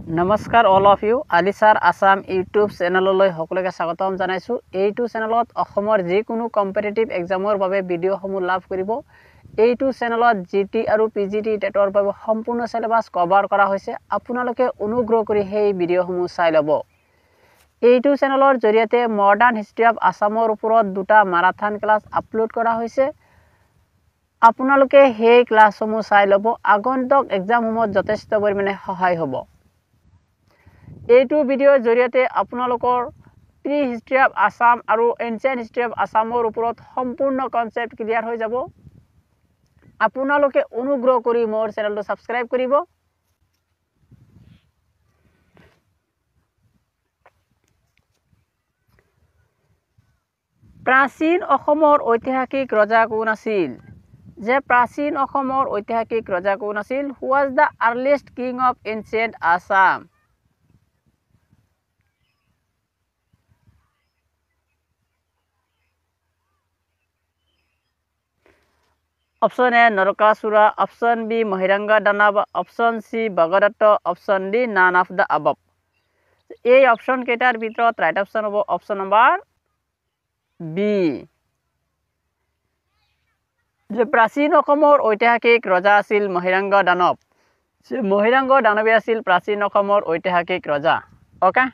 নমস্কাৰ all of you আলিচাৰ Assam YouTube চেনেললৈ সকলোকে স্বাগতম জনাইছোঁ। এইটো চেনেলত অসমৰ যিকোনো কম্পিটিটিভ এক্সামৰ বাবে ভিডিঅ'সমূহ লাভ কৰিব। এইটো চেনেলত জিটি আৰু পিজিটি টেটৰ বাবে সম্পূৰ্ণ সিলেবাস কভাৰ কৰা হৈছে। আপোনালোকে অনুগ্ৰহ কৰি সেই ভিডিঅ'সমূহ চাই ল'ব। এইটো চেনেলৰ জৰিয়তে মডাৰ্ণ হিষ্ট্ৰী অফ আসামৰ ওপৰত দুটা মাৰাথন ক্লাছ আপলোড কৰা হৈছে। আপোনালোকে সেই ক্লাছসমূহ চাই ল'ব। আগন্তুক এক্সামসমূহত যথেষ্ট পৰিমাণে সহায় হ'ব। এইটো ভিডিঅ'ৰ জৰিয়তে আপোনালোকৰ প্ৰি হিষ্ট্ৰী অফ আসাম আৰু এনচিয়েণ্ট হিষ্ট্ৰী অফ আসামৰ ওপৰত সম্পূৰ্ণ কনচেপ্ট ক্লিয়াৰ হৈ যাব। আপোনালোকে অনুগ্ৰহ কৰি মোৰ চেনেলটো ছাবস্ক্ৰাইব কৰিব। প্ৰাচীন অসমৰ ঐতিহাসিক ৰজা কোন আছিল? যে প্ৰাচীন অসমৰ ঐতিহাসিক ৰজা কোন আছিল? Who was the earliest king of ancient Assam? Option A Narakasura, option B Mahiranga Danava, option C Bhagadatta, option D none of the above. এই অপশন কেইটাৰ ভিতৰত ৰাইট অপশন হ'ব অপশন নম্বৰ বি। যে প্ৰাচীন অসমৰ ঐতিহাসিক ৰজা আছিল মহিৰাংগ দানৱ। মহিৰাংগ দানৱে আছিল প্ৰাচীন অসমৰ ঐতিহাসিক ৰজা। অ'কে,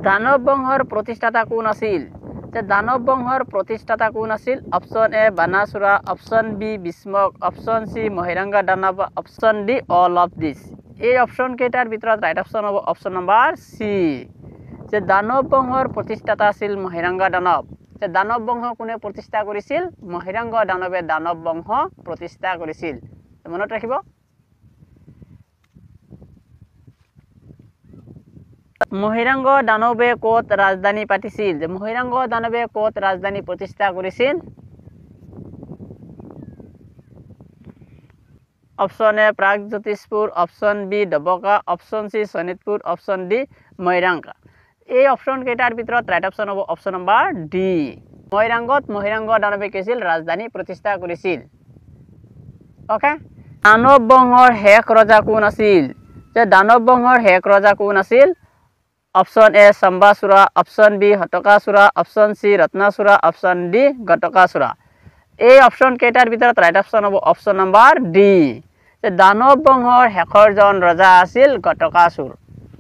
দানৱ বংশৰ প্ৰতিষ্ঠাতা কোন আছিল? যে দানৱ বংশৰ প্ৰতিষ্ঠাতা কোন আছিল? Option A Banasura, option B Bhishmak, option C Mahiranga Danava, option D all of these. এই অপশন কেইটাৰ ভিতৰত ৰাইট অপশন হ'ব অপশন নম্বৰ চি। যে দানৱ বংশৰ প্ৰতিষ্ঠাতা আছিল মহিৰাংগ দানৱ। যে দানৱ বংশ কোনে প্ৰতিষ্ঠা কৰিছিল? মহিৰাংগ দানৱে দানৱ বংশ প্ৰতিষ্ঠা কৰিছিল। মনত ৰাখিব। মহিৰাংগ দানৱে ক'ত ৰাজধানী পাতিছিল? যে মহিৰাংগ দানৱে ক'ত ৰাজধানী প্ৰতিষ্ঠা কৰিছিল? Option A Pragjyotishpur, option B Dabaka, option C Sonitpur, option D Mairanka. এই অপশন কেইটাৰ ভিতৰত ৰাইট অপশন হ'ব অপশন নম্বৰ ডি। মৈৰাংগত মহিৰাংগ দানৱে কৈছিল ৰাজধানী প্ৰতিষ্ঠা কৰিছিল। অ'কে, দানৱ বংশৰ শেষ ৰজা কোন আছিল? যে দানৱ বংশৰ শেষ ৰজা কোন আছিল? Option A Shambasura, option B Hatakasura, option C Ratnasura, option D Ghatakasura. এই অপশন কেইটাৰ ভিতৰত ৰাইট অপশন হ'ব অপশন নম্বৰ ডি। যে দানৱ বংশৰ শেষৰজন ৰজা আছিল ঘটকাসুৰ।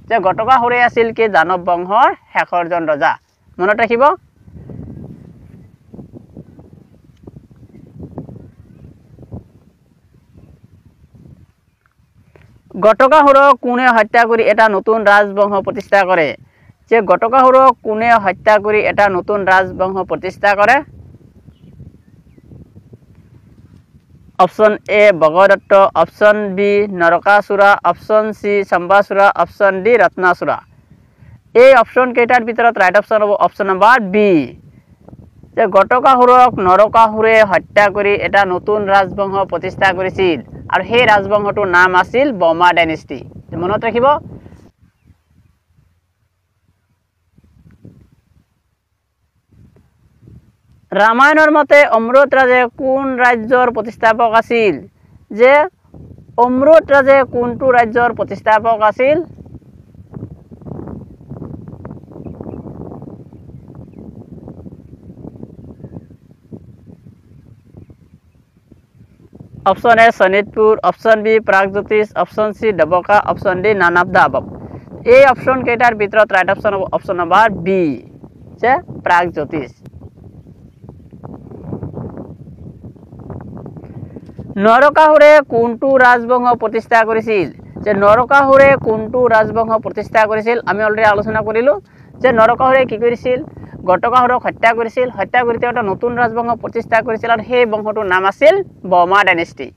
যে ঘটকাসুৰে আছিল কি দানৱ বংশৰ শেষৰজন ৰজা। মনত ৰাখিব। ঘটকাসুৰক কোনে হত্যা কৰি এটা নতুন ৰাজবংশ প্ৰতিষ্ঠা কৰে? যে ঘটকাসুৰক কোনে হত্যা কৰি এটা নতুন ৰাজবংশ প্ৰতিষ্ঠা কৰে? Option A Bhagadatta, option B Narakasura, option C Shambasura, option D Ratnasura. এই অপশন কেইটাৰ ভিতৰত ৰাইট অপশন হ'ব অপশন নম্বৰ বি। যে ঘটকাসুৰক নৰকাসুৰে হত্যা কৰি এটা নতুন ৰাজবংশ প্ৰতিষ্ঠা কৰিছিল আৰু সেই ৰাজবংশটোৰ নাম আছিল বৰ্মা ডাইনেষ্টি। মনত ৰাখিব। ৰামায়ণৰ মতে অমৃত ৰাজে কোন ৰাজ্যৰ প্ৰতিষ্ঠাপক আছিল? যে অমৃত ৰাজে কোনটো ৰাজ্যৰ প্ৰতিষ্ঠাপক আছিল? Option A Sonitpur, option B Pragjyotish, option C Dabaka, option D none of the above. এই অপশন কেইটাৰ ভিতৰত ৰাইট অপশন হ'ব অপশন নম্বৰ বি। যে প্ৰাগজ্যোতিষ। নৰকাসুৰে কোনটো ৰাজবংশ প্ৰতিষ্ঠা কৰিছিল? যে নৰকাসুৰে কোনটো ৰাজবংশ প্ৰতিষ্ঠা কৰিছিল? আমি অলৰেডি আলোচনা কৰিলোঁ। যে নৰকাসুৰে কি কৰিছিল? ঘটকাসুৰক হত্যা কৰিছিল। হত্যা কৰি তেওঁ এটা নতুন ৰাজবংশ প্ৰতিষ্ঠা কৰিছিল আৰু সেই বংশটোৰ নাম আছিল Barma dynasty.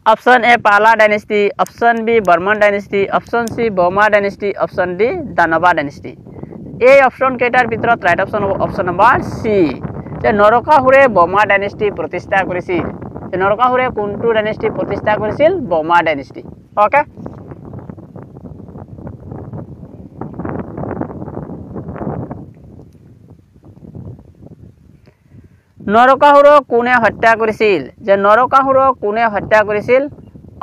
Option A Pala dynasty, option B Varman dynasty, option C Varma dynasty, option D Danava dynasty. এই অপশন কেইটাৰ ভিতৰত ৰাইট অপশন হ'ব অপশন নম্বৰ চি। যে নৰকাসুৰে বৰ্মা ডাইনেষ্টি প্ৰতিষ্ঠা কৰিছিল। যে নৰকাসুৰে কোনটো ডাইনেষ্টি প্ৰতিষ্ঠা কৰিছিল? বৰ্মা ডাইনেষ্টি। অ'কে, নৰকাসুৰক কোনে হত্যা কৰিছিল যে নৰকাসুৰক কোনে হত্যা কৰিছিল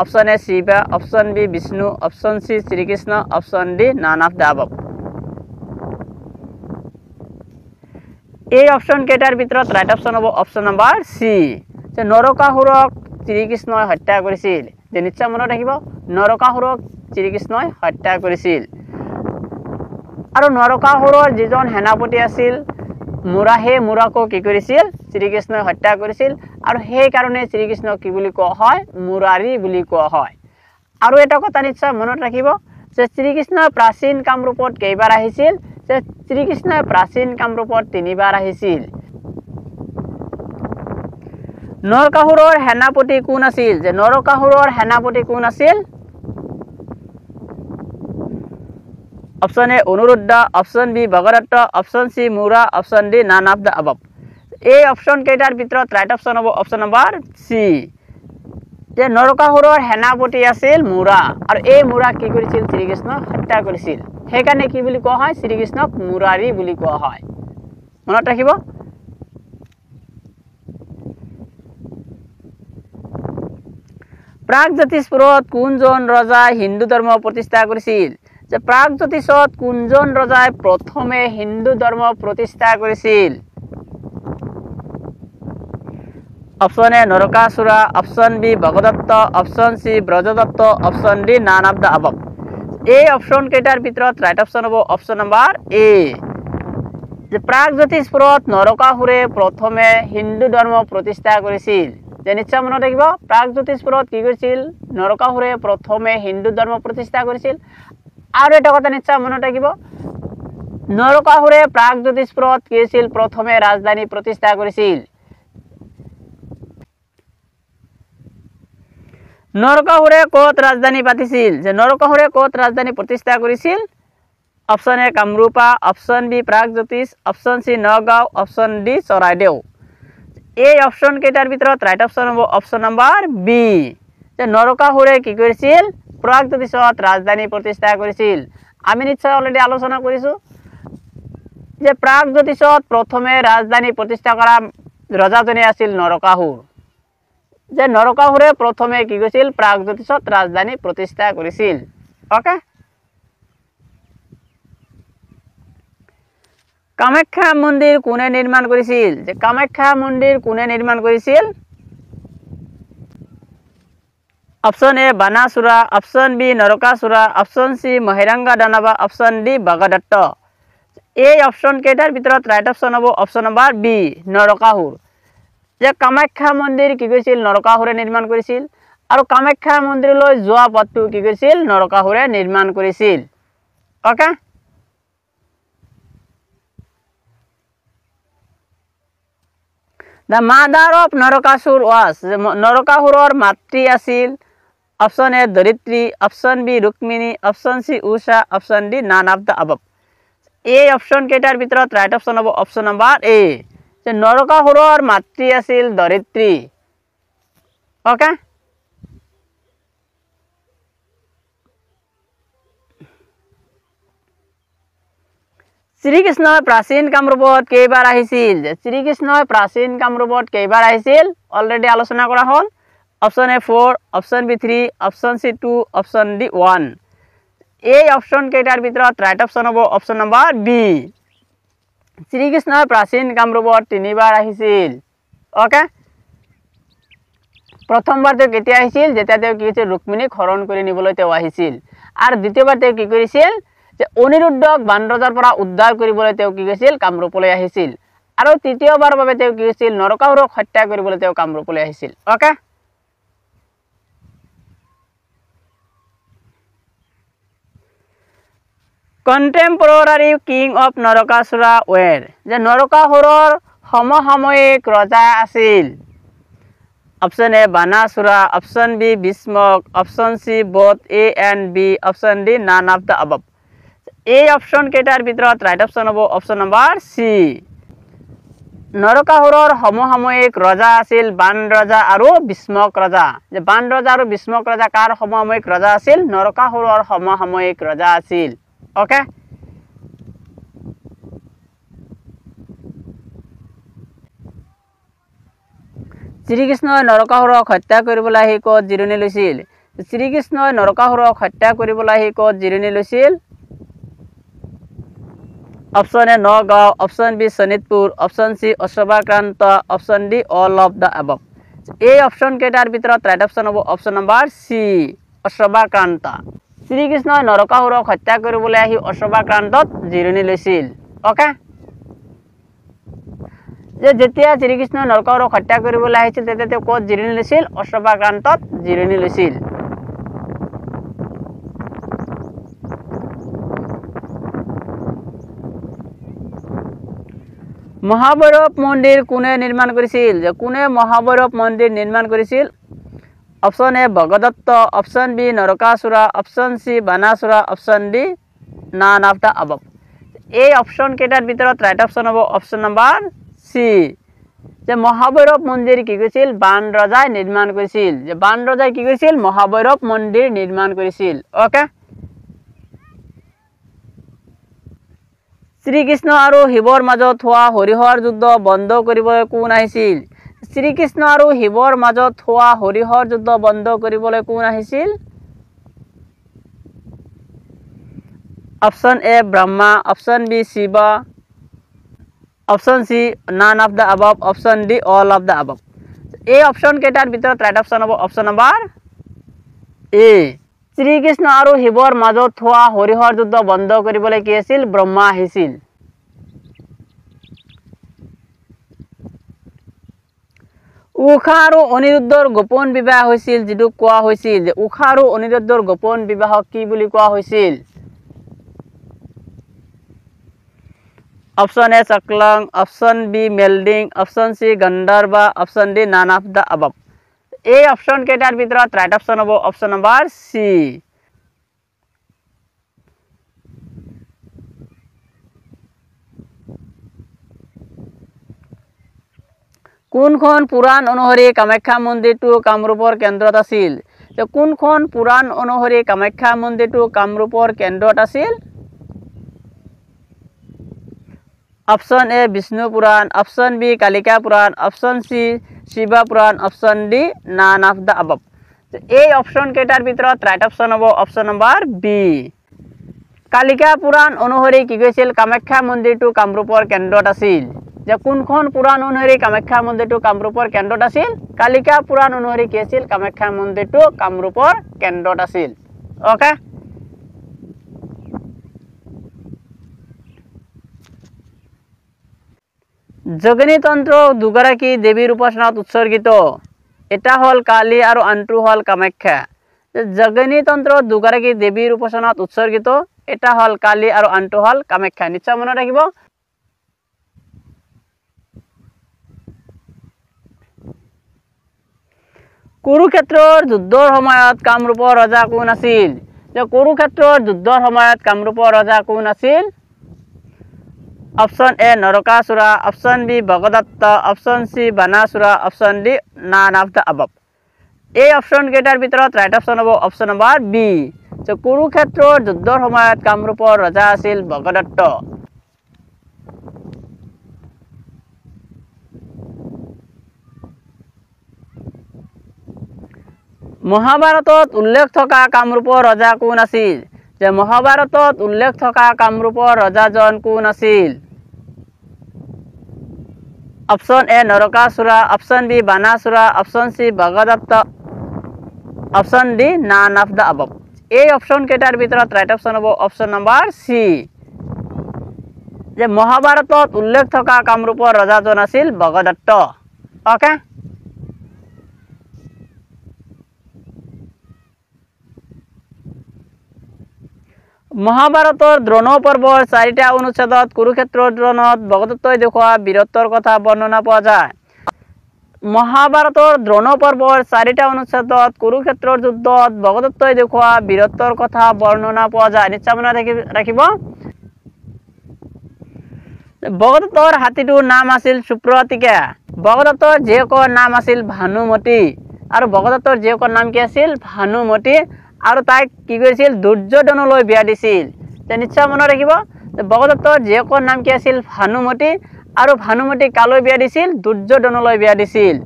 option A Shiva option B Vishnu option C Srikrishna option D none of the above এই অপচন কেইটাৰ ভিতৰত ৰাইট অপচন হ'ব অপচন নম্বৰ সি যে নৰকাসুৰক শ্ৰীকৃষ্ণই হত্যা কৰিছিল যে নিশ্চয় মনত ৰাখিব নৰকাসুৰক শ্ৰীকৃষ্ণই হত্যা কৰিছিল আৰু নৰকাসুৰৰ যিজন সেনাপতি আছিল মুৰাহে মুৰাকো কি কৰিছিল শ্ৰীকৃষ্ণই হত্যা কৰিছিল আৰু সেই কাৰণে শ্ৰীকৃষ্ণক কি বুলি কোৱা হয় মুৰাৰী বুলি কোৱা হয় আৰু এটা কথা নিশ্চয় মনত ৰাখিব যে শ্ৰীকৃষ্ণই প্ৰাচীন কামৰূপত কেইবাৰ আহিছিল যে শ্ৰীকৃষ্ণই প্ৰাচীন কামৰূপত 3 বাৰ আহিছিল নৰকাসুৰৰ সেনাপতি কোন আছিল যে নৰকাসুৰৰ সেনাপতি কোন আছিল option A Aniruddha option B Bhagadatta option C Mura option D none of the above এই অপচন কেইটাৰ ভিতৰত ৰাইট অপচন হ'ব অপচন নম্বৰ সি যে নৰকাসুৰৰ সেনাপতি আছিল মুৰা আৰু এই মুৰা কি কৰিছিল শ্ৰীকৃষ্ণক হত্যা কৰিছিল সেইকাৰণে কি বুলি কোৱা হয় শ্ৰীকৃষ্ণক মুৰাৰী বুলি কোৱা হয় মনত ৰাখিব প্ৰাগজ্যোতিষপুৰত কোনজন ৰজাই হিন্দু ধৰ্ম প্ৰতিষ্ঠা কৰিছিল যে প্ৰাগজ্যোতিষত কোনজন ৰজাই প্ৰথমে হিন্দু ধৰ্ম প্ৰতিষ্ঠা কৰিছিল option A Narakasura option B Bhagadatta option C Brajadatta option D none of the above এই অপচন কেইটাৰ ভিতৰত ৰাইট অপচন হ'ব অপচন নম্বৰ এ যে প্ৰাগজ্যোতিষপুৰত নৰকাসুৰে প্ৰথমে হিন্দু ধৰ্ম প্ৰতিষ্ঠা কৰিছিল যে নিশ্চয় মনত ৰাখিব প্ৰাগজ্যোতিষপুৰত কি কৰিছিল নৰকাসুৰে প্ৰথমে হিন্দু ধৰ্ম প্ৰতিষ্ঠা কৰিছিল আৰু এটা কথা নিশ্চয় মনত ৰাখিব নৰকাসুৰে প্ৰাগজ্যোতিষপুৰত কি আছিল প্ৰথমে ৰাজধানী প্ৰতিষ্ঠা কৰিছিল নৰকাসুৰে ক'ত ৰাজধানী পাতিছিল যে নৰকাসুৰে ক'ত ৰাজধানী প্ৰতিষ্ঠা কৰিছিল option A Kamarupa option B Pragjyotish option C Nagaon option D Charaideo এই অপচন কেইটাৰ ভিতৰত ৰাইট অপচন হ'ব অপচন নম্বৰ বি যে নৰকাসুৰে কি কৰিছিল প্ৰাগজ্যোতিষত ৰাজধানী প্ৰতিষ্ঠা কৰিছিল আমি নিশ্চয় অলৰেডি আলোচনা কৰিছো যে প্ৰাগজ্যোতিষত প্ৰথমে ৰাজধানী প্ৰতিষ্ঠা কৰা ৰজাজনে আছিল নৰকাসুৰ যে নৰকাসুৰে প্ৰথমে কি কৰিছিল প্ৰাগজ্যোতিষত ৰাজধানী প্ৰতিষ্ঠা কৰিছিল ওকে কামাখ্যা মন্দিৰ কোনে নিৰ্মাণ কৰিছিল যে কামাখ্যা মন্দিৰ কোনে নিৰ্মাণ কৰিছিল option A Banasura option B Narakasura option C Mahiranga Danava option D Bhagadatta এই অপচন কেইটাৰ ভিতৰত ৰাইট অপচন হ'ব অপচন নম্বৰ বি নৰকাসুৰ যে কামাখ্যা মন্দিৰ কি কৰিছিল নৰকাসুৰে নিৰ্মাণ কৰিছিল আৰু কামাখ্যা মন্দিৰলৈ যোৱা পথটো কি কৰিছিল নৰকাসুৰে নিৰ্মাণ কৰিছিল okay The mother of Narakasur was নৰকাসুৰৰ মাতৃ আছিল option A Dharitri option B Rukmini option C Usha option D none of the above এই অপচন কেইটাৰ ভিতৰত ৰাইট অপচন হ'ব অপচন নম্বৰ এ যে নৰকাসুৰৰ মাতৃ আছিল ধৰিত্ৰী ওকে শ্ৰীকৃষ্ণই প্ৰাচীন কামৰূপত কেইবাৰ আহিছিল শ্ৰীকৃষ্ণই প্ৰাচীন কামৰূপত কেইবাৰ আহিছিল অলৰেডি আলোচনা কৰা হ'ল option A 4 option B 3 option C 2 option D 1 এই অপচন কেইটাৰ ভিতৰত ৰাইট অপচন হ'ব অপচন নম্বৰ বি শ্ৰীকৃষ্ণই প্ৰাচীন কামৰূপত 3 বাৰ আহিছিল ওকে প্ৰথমবাৰ তেওঁ কেতিয়া আহিছিল যেতিয়া তেওঁ কি কৰিছিল ৰুক্মিণীক হৰণ কৰি নিবলৈ তেওঁ আহিছিল আৰু দ্বিতীয়বাৰ তেওঁ কি কৰিছিল যে অনিৰুদ্ধক বানৰজাৰ পৰা উদ্ধাৰ কৰিবলৈ তেওঁ কি কৰিছিল কামৰূপলৈ আহিছিল আৰু তৃতীয়বাৰৰ বাবে তেওঁ কি কৰিছিল নৰকাসুৰক হত্যা কৰিবলৈ তেওঁ কামৰূপলৈ আহিছিল okay contemporary king of Narakasura were যে নৰকাসুৰৰ সমসাময়িক ৰজা আছিল option A Banasura option B Bhishmak option C both A and B option D none of the above এই অপচন কেইটাৰ ভিতৰত ৰাইট অপচন হ'ব অপচন নম্বৰ সি নৰকাসুৰৰ সমসাময়িক ৰজা আছিল বান ৰজা আৰু ভীষ্মক ৰজা যে বান ৰজা আৰু ভীষ্মক ৰজা কাৰ সমসাময়িক ৰজা আছিল নৰকাসুৰৰ সমসাময়িক ৰজা আছিল ওকে শ্ৰীকৃষ্ণই নৰকাসুৰক হত্যা কৰিবলৈ আহি ক'ত জিৰণি লৈছিল শ্ৰীকৃষ্ণই নৰকাসুৰক হত্যা কৰিবলৈ আহি ক'ত জিৰণি লৈছিল option A Nagaon option B Sonitpur option C Ashwakranta option D all of the above এই অপশ্যন কেইটাৰ ভিতৰত ৰাইট অপশ্যন হ'ব অপশ্যন নম্বৰ চি অশ্ববাক্ৰান্ত শ্ৰীকৃষ্ণই নৰকাসুৰক হত্যা কৰিবলৈ আহি অশ্ববাক্ৰান্তত জিৰণি লৈছিল ওকে যেতিয়া শ্ৰীকৃষ্ণই নৰকাসুৰক হত্যা কৰিবলৈ আহিছিল তেতিয়া তেওঁ ক'ত জিৰণি লৈছিল অশ্ববাক্ৰান্তত জিৰণি লৈছিল মহাভৈৰৱ মন্দিৰ কোনে নিৰ্মাণ কৰিছিল কোনে মহাভৈৰৱ মন্দিৰ নিৰ্মাণ কৰিছিল option A Bhagadatta option B Narakasura option C Banasura option D none of the above এই অপশ্যন কেইটাৰ ভিতৰত ৰাইট অপশ্যন হ'ব অপশ্যন নম্বৰ চি মহাভৈৰৱ মন্দিৰ কি কৰিছিল বান ৰজাই নিৰ্মাণ কৰিছিল বান ৰজাই কি কৰিছিল মহাভৈৰৱ মন্দিৰ নিৰ্মাণ কৰিছিল ওকে শ্ৰীকৃষ্ণ আৰু শিৱৰ মাজত হোৱা হৰিহৰ যুদ্ধ বন্ধ কৰিবলৈ কোন আহিছিল শ্ৰীকৃষ্ণ আৰু শিৱৰ মাজত হোৱা হৰিহৰ যুদ্ধ বন্ধ কৰিবলৈ কোন আহিছিল option A Brahma option B Shiva option C none of the above option D all of the above এই অপশ্যন কেইটাৰ ভিতৰত ৰাইট অপশ্যন হ'ব অপশ্যন নম্বৰ এ শ্ৰীকৃষ্ণ আৰু শিৱৰ মাজত হোৱা হৰিহৰ যুদ্ধ বন্ধ কৰিবলৈ কি আছিল ব্ৰহ্মা আহিছিল উষা আৰু অনিৰুদ্ধৰ গোপন বিবাহ হৈছিল যিটো কোৱা হৈছিল উষা আৰু অনিৰুদ্ধৰ গোপন বিবাহক কি বুলি কোৱা হৈছিল option A Chaklang option B Melding option C Gandharva option D none of the above এই অপশ্যন কেইটাৰ ভিতৰত ৰাইট অপশ্যন হ'ব অপশ্যন নম্বৰ চি কোনখন পুৰাণ অনুসৰি কামাখ্যা মন্দিৰটো কামৰূপৰ কেন্দ্ৰত আছিল কোনখন পুৰাণ অনুসৰি কামাখ্যা মন্দিৰটো কামৰূপৰ কেন্দ্ৰত আছিল option A Vishnu Purana option B Kalika Purana option C Shiva Purana option D none of the above এই অপশ্যন কেইটাৰ ভিতৰত ৰাইট অপশ্যন হ'ব option number B Kalika Purana অনুসৰি কি কৈছিল কামাখ্যা মন্দিৰটো কামৰূপৰ কেন্দ্ৰত আছিল কোনখন পুৰাণ অনুসৰি কামাখ্যা মন্দিৰটো কামৰূপৰ কেন্দ্ৰত আছিল কালিকা পুৰাণ অনুসৰি কি আছিল কামাখ্যা মন্দিৰটো কামৰূপৰ কেন্দ্ৰত আছিল ওকে যোগিনী তন্ত্ৰ দুগৰাকী দেৱীৰ উপাসনাত উৎসৰ্গিত এটা হল কালী আৰু আনটো হল কামাখ্যা যোগিনী তন্ত্ৰ দুগৰাকী দেৱীৰ উপাসনাত উৎসৰ্গিত এটা হল কালী আৰু আনটো হল কামাখ্যা নিশ্চয় মনত ৰাখিব কুৰুক্ষেত্ৰৰ যুদ্ধৰ সময়ত কামৰূপৰ ৰজা কোন আছিল কুৰুক্ষেত্ৰৰ যুদ্ধৰ সময়ত কামৰূপৰ ৰজা কোন আছিল option A Narakasura option B Bhagadatta option C Banasura option D none of the above এই অপশ্যন কেইটাৰ ভিতৰত ৰাইট অপশ্যন হ'ব অপশ্যন নম্বৰ বি কুৰুক্ষেত্ৰৰ যুদ্ধৰ সময়ত কামৰূপৰ ৰজা আছিল ভগদত্ত মহাভাৰতত উল্লেখ থকা কামৰূপৰ ৰজা কোন আছিল মহাভাৰতত উল্লেখ থকা কামৰূপৰ ৰজাজন কোন আছিল option A Narakasura option B Banasura option C Bhagadatta option D none of the above এই অপশ্যন কেইটাৰ ভিতৰত ৰাইট অপশ্যন হ'ব অপশ্যন নম্বৰ চি মহাভাৰতত উল্লেখ থকা কামৰূপৰ ৰজাজন আছিল ভগদত্ত ওকে মহাভাৰতৰ দ্ৰোণ পৰ্বৰ 4টা অনুচ্ছেদত কুৰুক্ষেত্ৰৰ দ্ৰোণত ভগদত্তই দেখুওৱা বীৰত্বৰ কথা বৰ্ণনা পোৱা যায় মহাভাৰতৰ দ্ৰোণ পৰ্বৰ 4টা অনুচ্ছেদত কুৰুক্ষেত্ৰৰ যুদ্ধত ভগদত্তই দেখুওৱা বীৰত্বৰ কথা বৰ্ণনা পোৱা যায় নিশ্চয় মনত ৰাখিব ভগদত্তৰ হাতীটোৰ নাম আছিল সুপ্ৰতীকা ভগদত্তৰ জীয়েকৰ নাম আছিল ভানুমতী আৰু ভগদত্তৰ জীয়েকৰ নাম কি আছিল ভানুমতী আৰু তাইক কি কৰিছিল দুৰ্যোধনলৈ বিয়া দিছিল নিশ্চয় মনত ৰাখিব ভগদত্তৰ জীয়েকৰ নাম কি আছিল ভানুমতী আৰু ভানুমতী কালৈ বিয়া দিছিল দুৰ্যোধনলৈ বিয়া দিছিল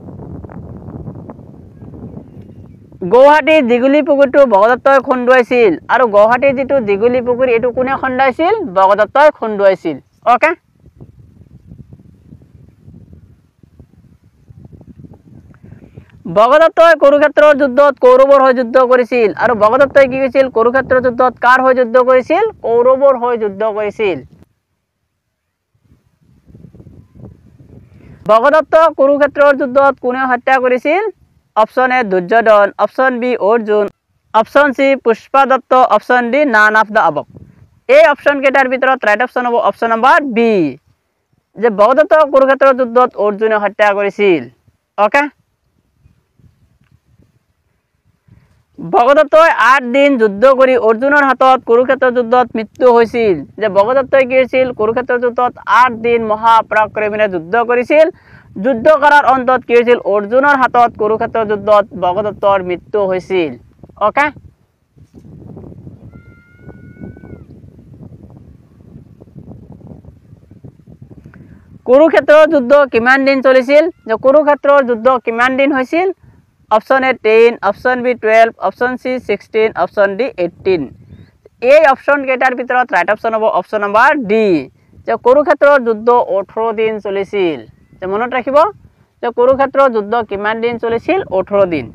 গুৱাহাটীৰ দীঘলী পুখুৰীটো ভগদত্তই খন্দুৱাইছিল আৰু গুৱাহাটীৰ যিটো দীঘলী পুখুৰী এইটো কোনে খন্দাইছিল ভগদত্তই খন্দুৱাইছিল ওকে ভগদত্তই কুৰুক্ষেত্ৰৰ যুদ্ধত কৌৰৱৰ হৈ যুদ্ধ কৰিছিল আৰু ভগদত্তই কি কৈছিল কুৰুক্ষেত্ৰৰ যুদ্ধত কাৰ হৈ যুদ্ধ কৰিছিল কৌৰৱৰ হৈ যুদ্ধ কৰিছিল ভগদত্ত কুৰুক্ষেত্ৰৰ যুদ্ধত কোনে হত্যা কৰিছিল option A Duryodhana option B Arjuna option C Pushpadatta option D none of the above এই অপচন কেইটাৰ ভিতৰত ৰাইট অপচন হ'ব অপচন নম্বৰ বি যে ভগদত্ত কুৰুক্ষেত্ৰৰ যুদ্ধত অৰ্জুনে হত্যা কৰিছিল ওকে ভগদত্তই 8 দিন যুদ্ধ কৰি অৰ্জুনৰ হাতত কুৰুক্ষেত্ৰৰ যুদ্ধত মৃত্যু হৈছিল যে ভগদত্তই কি হৈছিল কুৰুক্ষেত্ৰৰ যুদ্ধত 8 দিন মহাপৰাক্ৰমীৰে যুদ্ধ কৰিছিল যুদ্ধ কৰাৰ অন্তত কি হৈছিল অৰ্জুনৰ হাতত কুৰুক্ষেত্ৰৰ যুদ্ধত ভগদত্তৰ মৃত্যু হৈছিল ওকে কুৰুক্ষেত্ৰৰ যুদ্ধ কিমান দিন চলিছিল যে কুৰুক্ষেত্ৰৰ যুদ্ধ কিমান দিন হৈছিল option A 10 option B 12 option C 16 option D 18 এই অপচন কেইটাৰ ভিতৰত ৰাইট অপচন হ'ব অপচন নম্বৰ ডি যে কুৰুক্ষেত্ৰৰ যুদ্ধ 18 দিন চলিছিল যে মনত ৰাখিব যে কুৰুক্ষেত্ৰৰ যুদ্ধ কিমান দিন চলিছিল 18 দিন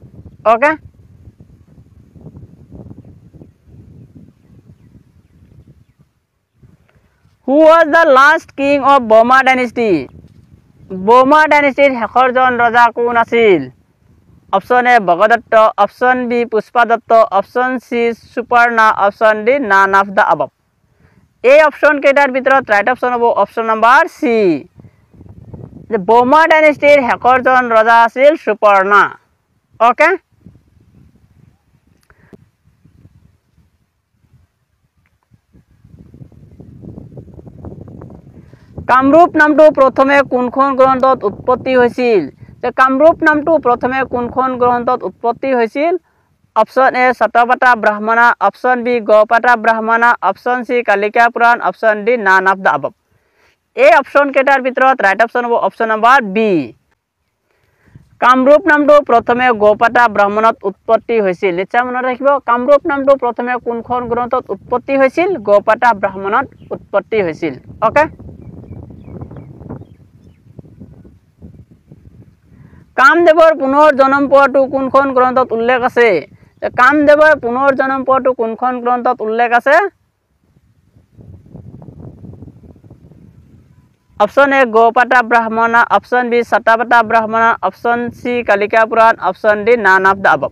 okay Who was the last king of Boma dynasty? Boma dynasty শেষৰজন ৰজা কোন আছিল option A Bhagadatta option B Pushpadatta option C Suparna option D none of the above এই অপচন কেইটাৰ ভিতৰত ৰাইট অপচন হ'ব অপচন নম্বৰ সি যে বোমা ডাইনেষ্টিৰ শেষৰজন ৰজা আছিল সুপৰ্ণা ওকে কামৰূপ নামটো প্ৰথমে কোনখন গ্ৰন্থত উৎপত্তি হৈছিল যে কামৰূপ নামটো প্ৰথমে কোনখন গ্ৰন্থত উৎপত্তি হৈছিল option A শতপথ Brahmana option B Gopatha Brahmana option C Kalika Purana option D none of the above এই অপচন কেইটাৰ ভিতৰত ৰাইট অপচন হ'ব অপচন নম্বৰ বি কামৰূপ নামটো প্ৰথমে গৌপাঠ ব্ৰাহ্মণত উৎপত্তি হৈছিল নিশ্চয় মনত ৰাখিব কামৰূপ নামটো প্ৰথমে কোনখন গ্ৰন্থত উৎপত্তি হৈছিল গৌপাঠ ব্ৰাহ্মণত উৎপত্তি হৈছিল ওকে কামদেৱৰ পুনৰ জন্ম পোৱাটো কোনখন গ্ৰন্থত উল্লেখ আছে কামদেৱৰ পুনৰ জন্ম পোৱাটো কোনখন গ্ৰন্থত উল্লেখ আছে option A গৌপাঠ Brahmana option B Shatapatha Brahmana option C Kalika Purana option D none of the above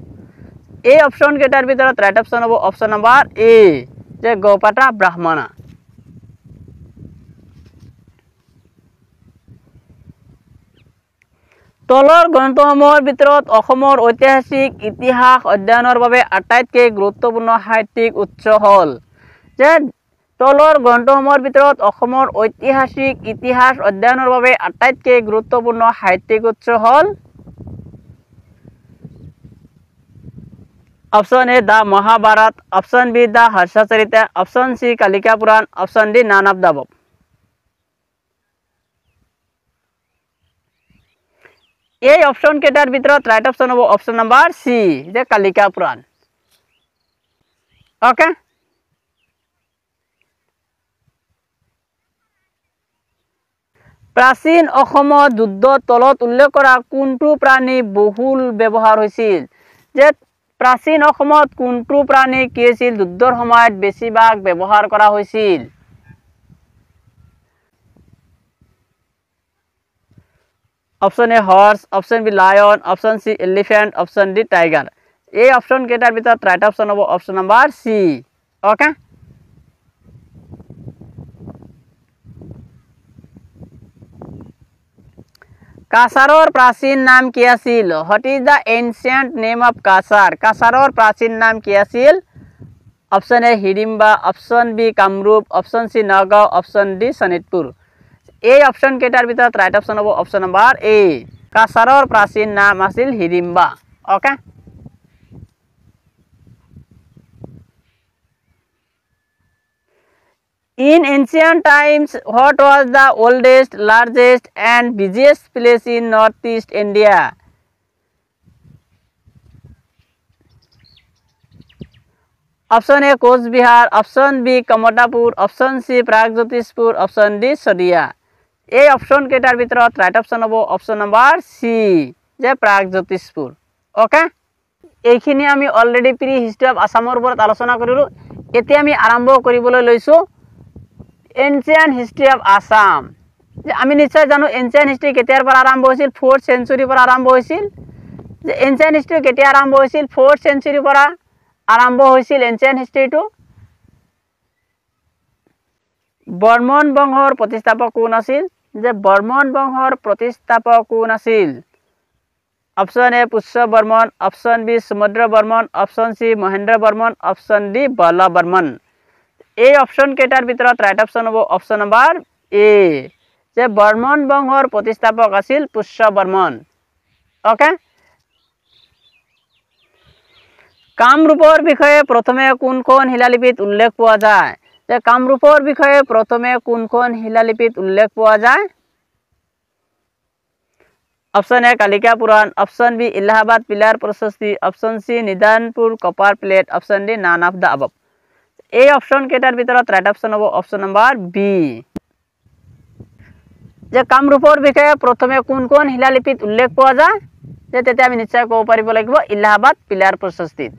এই অপচন কেইটাৰ ভিতৰত ৰাইট অপচন হ'ব অপচন নম্বৰ এ যে গৌপাঠ ব্ৰাহ্মণ তলৰ গ্ৰন্থসমূহৰ ভিতৰত অসমৰ ঐতিহাসিক ইতিহাস অধ্যয়নৰ বাবে আটাইতকৈ গুৰুত্বপূৰ্ণ সাহিত্যিক উৎস হ'ল যে তলৰ গ্ৰন্থসমূহৰ ভিতৰত অসমৰ ঐতিহাসিক ইতিহাস অধ্যয়নৰ বাবে আটাইতকৈ গুৰুত্বপূৰ্ণ সাহিত্যিক উৎস হ'ল option A the Mahabharata option B the Harshacharita option C Kalika Purana option D none of the above এই অপচন কেইটাৰ ভিতৰত ৰাইট অপচন হ'ব অপচন নম্বৰ সি যে কালিকা পুৰাণ ওকে প্ৰাচীন অসমত যুদ্ধত তলত উল্লেখ কৰা কোনটো প্ৰাণী বহুল ব্যৱহাৰ হৈছিল যে প্ৰাচীন অসমত কোনটো প্ৰাণী কি আছিল যুদ্ধৰ সময়ত বেছিভাগ ব্যৱহাৰ কৰা হৈছিল option A horse option B lion option C elephant option D tiger এই অপচন কেইটাৰ ভিতৰত ৰাইট অপচন হ'ব অপচন নম্বৰ সি ওকে কাছাৰৰ প্ৰাচীন নাম কি আছিল what is the ancient name of Cachar কাছাৰৰ প্ৰাচীন নাম কি আছিল option A Hidimba option B Kamarup option C Nagaon option D Sonitpur এই অপচন কেইটাৰ ভিতৰত ৰাইট অপচন হ'ব অপচন নম্বৰ এ কাছাৰৰ প্ৰাচীন নাম আছিল Hidimba okay In ancient times, what was the oldest, largest and busiest place in Northeast India? Option A Cooch Behar, option B Kamatapur, option C Pragjyotishpur, option D Sadiya. এই option কেইটাৰ ভিতৰত ৰাইট অপশন হ'ব option number C যে Pragjyotishpur. Okay, এইখিনি আমি অলৰেডি প্ৰি হিষ্ট্ৰী অফ আসামৰ ওপৰত আলোচনা কৰিলোঁ। এতিয়া আমি আৰম্ভ কৰিবলৈ লৈছোঁ এনচিয়েণ্ট হিষ্ট্ৰী অফ আসাম। যে আমি নিশ্চয় জানো এনচিয়েণ্ট হিষ্ট্ৰী কেতিয়াৰ পৰা আৰম্ভ হৈছিল, 4th century পৰা আৰম্ভ হৈছিল। যে এনচিয়েণ্ট হিষ্ট্ৰী কেতিয়া আৰম্ভ হৈছিল, 4th century পৰা আৰম্ভ হৈছিল এনচিয়েণ্ট হিষ্ট্ৰীটো। বৰ্মন বংশৰ প্ৰতিষ্ঠাপক কোন আছিল? যে বৰ্মন বংশৰ প্ৰতিষ্ঠাপক কোন আছিল? Option A Pushya Varman, option B Samudra Varman, option C Mahendra Varman, option D Ballabh Varman. এই অপশন কেইটাৰ ভিতৰত ৰাইট অপশন হ'ব অপশন নম্বৰ এ যে বৰ্মন বংশৰ প্ৰতিষ্ঠাপক আছিল পুষ্য বৰ্মন। ওকে, কামৰূপৰ বিষয়ে প্ৰথমে কোনখন শিলালিপিত উল্লেখ পোৱা যায়? যে কামৰূপৰ বিষয়ে প্ৰথমে কোনখন শিলালিপিত উল্লেখ পোৱা যায়? Option A Kalika Purana, option B Allahabad pillar Prashasti, option C Nidhanpur copper plate, option D none of the above. এই অপশন কেইটাৰ ভিতৰত ৰাইট অপশন হ'ব অপশন নম্বৰ বি যে কামৰূপৰ বিষয়ে প্ৰথমে কোনখন শিলালিপিত উল্লেখ পোৱা যায়? যে তেতিয়া আমি নিশ্চয় ক'ব পাৰিব লাগিব এলাহাবাদ পিলাৰ প্ৰশস্তিত।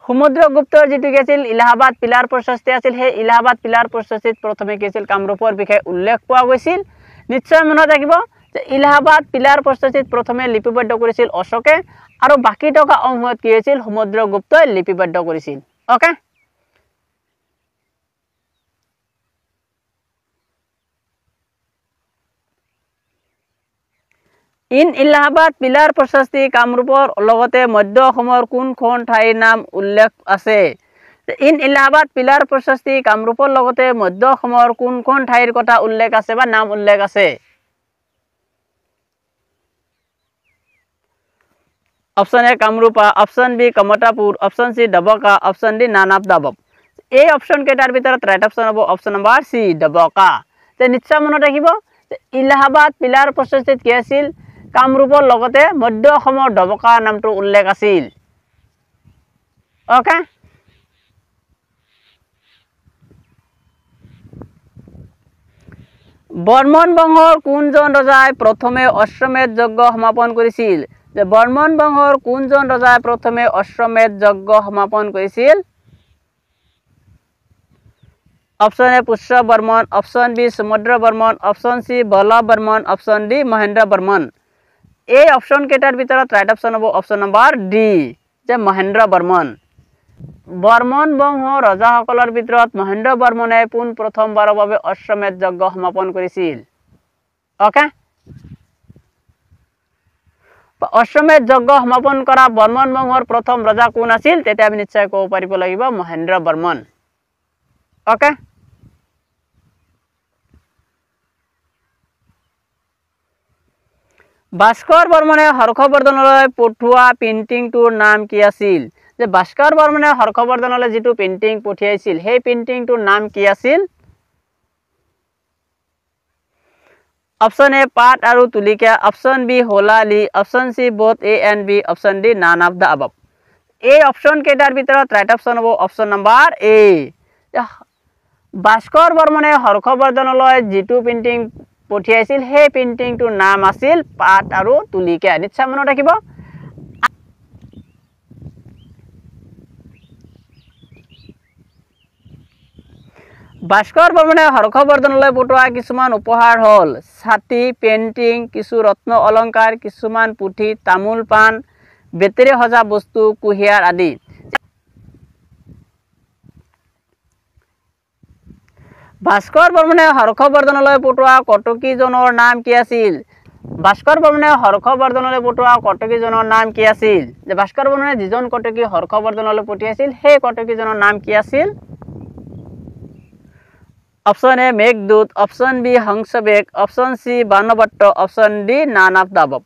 সমুদ্ৰগুপ্তৰ যিটো কি আছিল এলাহাবাদ পিলাৰ প্ৰশস্তি আছিল, সেই এলাহাবাদ পিলাৰ প্ৰশস্তিত প্ৰথমে কি আছিল কামৰূপৰ বিষয়ে উল্লেখ পোৱা গৈছিল। নিশ্চয় মনত ৰাখিব যে এলাহাবাদ পিলাৰ প্ৰশস্তিত প্ৰথমে লিপিবদ্ধ কৰিছিল অশোকে আৰু বাকী থকা অংশত কি হৈছিল সমুদ্ৰগুপ্তই লিপিবদ্ধ কৰিছিল। ওকে, ইন এলাহাবাদ পিলাৰ প্ৰশস্তি কামৰূপৰ লগতে মধ্য অসমৰ কোনখন ঠাইৰ নাম উল্লেখ আছে? ইন এলাহাবাদ পিলাৰ প্ৰশস্তি কামৰূপৰ লগতে মধ্য অসমৰ কোনখন ঠাইৰ কথা উল্লেখ আছে বা নাম উল্লেখ আছে? Option A Kamarupa, option B Kamatapur, option C Dabaka, option D none of the above. এই অপশন কেইটাৰ ভিতৰত ৰাইট অপশন হ'ব অপশন নম্বৰ সি ডবকা। যে নিশ্চয় মনত ৰাখিব যে এলাহাবাদ পিলাৰ প্ৰশস্তিত কি আছিল কামৰূপৰ লগতে মধ্য অসমৰ ডবকা নামটো উল্লেখ আছিল। ওকে, বৰ্মন বংশৰ কোনজন ৰজাই প্ৰথমে অশ্বমেধ যজ্ঞ সমাপন কৰিছিল? যে বৰ্মন বংশৰ কোনজন ৰজাই প্ৰথমে অশ্বমেধ যজ্ঞ সমাপন কৰিছিল? Option A Pushya Varman, option B Samudra Varman, option C Ballabh Varman, option D Mahendra Varman. এই অপশন কেইটাৰ ভিতৰত ৰাইট অপশন হ'ব অপশন নম্বৰ ডি যে মহেন্দ্ৰ বৰ্মন। বৰ্মন বংশৰ ৰজাসকলৰ ভিতৰত মহেন্দ্ৰ বৰ্মনে পোন প্ৰথমবাৰৰ বাবে অশ্বমেধ যজ্ঞ সমাপন কৰিছিল। ওকে, অশ্বমেধ যজ্ঞ সমাপন কৰা বৰ্মন বংশৰ প্ৰথম ৰজা কোন আছিল? তেতিয়া আমি নিশ্চয় ক'ব পাৰিব লাগিব মহেন্দ্ৰ বৰ্মন। ওকে, ভাস্কৰ বৰ্মনে হৰ্ষবৰ্ধনলৈ পঠোৱা পেইণ্টিংটোৰ নাম কি আছিল? যে ভাস্কৰ বৰ্মনে হৰ্ষবৰ্ধনলৈ যিটো পেইণ্টিং পঠিয়াইছিল সেই পেইণ্টিংটোৰ নাম কি আছিল? অপশন এ পাত আৰু তুলিকা, অপশন বি হোলালি, option C both A and B, option D none of the above. এই অপশন কেইটাৰ ভিতৰত ৰাইট অপশন হ'ব অপশন নম্বৰ এ ভাস্কৰ বৰ্মনে হৰ্ষবৰ্ধনলৈ যিটো পেইণ্টিং পঠিয়াইছিল সেই পেইণ্টিংটোৰ নাম আছিল পাত আৰু তুলিকা। নিশ্চয় মনত ৰাখিব। ভাস্কৰ বৰ্মনে হৰ্ষবৰ্ধনলৈ পঠোৱা কিছুমান উপহাৰ হ'ল ছাতি, পেইণ্টিং, কিছু ৰত্ন অলংকাৰ, কিছুমান পুথি, তামোল পাণ, বেতেৰে সজা বস্তু, কুঁহিয়াৰ আদি। ভাস্কৰ বৰ্মনে হৰ্ষবৰ্ধনলৈ পঠোৱা কটকীজনৰ নাম কি আছিল? ভাস্কৰ বৰ্মনে হৰ্ষবৰ্ধনলৈ পঠোৱা কটকীজনৰ নাম কি আছিল? যে ভাস্কৰ বৰ্মনে যিজন কটকী হৰ্ষবৰ্ধনলৈ পঠিয়াইছিল সেই কটকীজনৰ নাম কি আছিল? Option A Meghaduta, option B Hamsavega, option C Banabhatta, option D none of the above.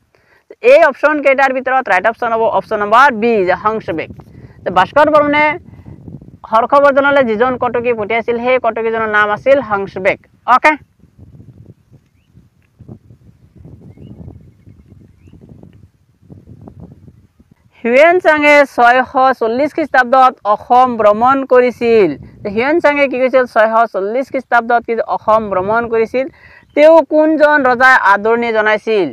এই অপশন কেইটাৰ ভিতৰত ৰাইট অপশন হ'ব অপশন নম্বৰ বি যে হংসবেগ। ভাস্কৰ বৰ্মনে হৰ্ষবৰ্ধনলৈ যিজন কটকী পঠিয়াইছিল সেই কটকীজনৰ নাম আছিল হংসবেগ। ওকে, হিউয়েন চাঙে 640 খ্ৰীষ্টাব্দত অসম ভ্ৰমণ কৰিছিল। হিউয়েন চাঙে কি কৰিছিল 640 খ্ৰীষ্টাব্দত কি অসম ভ্ৰমণ কৰিছিল। তেওঁ কোনজন ৰজাই আদৰণি জনাইছিল?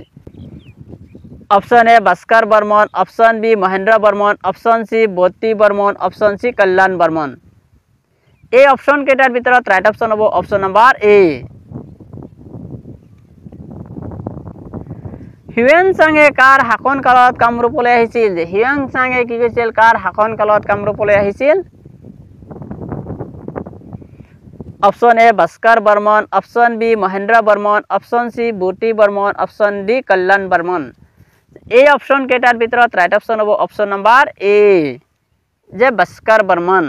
Option A Bhaskar Varman, option B Mahendra Varman, option C বত্তি Varman, option C Kalyan Varman. এই অপশ্যন কেইটাৰ ভিতৰত ৰাইট অপশ্যন হ'ব অপশ্যন নম্বৰ এ। হিউয়েন চাঙে কাৰ শাসন কালত কামৰূপলৈ আহিছিল? হিউয়েন চাঙে কি কৰিছিল কাৰ শাসন কালত কামৰূপলৈ আহিছিল? Option A Bhaskar Varman, option B Mahendra Varman, option C বত্তি Varman, option D Kalyan Varman. এই অপশ্যন কেইটাৰ ভিতৰত ৰাইট অপশ্যন হ'ব অপশ্যন নম্বৰ এ যে ভাস্কৰ বৰ্মন।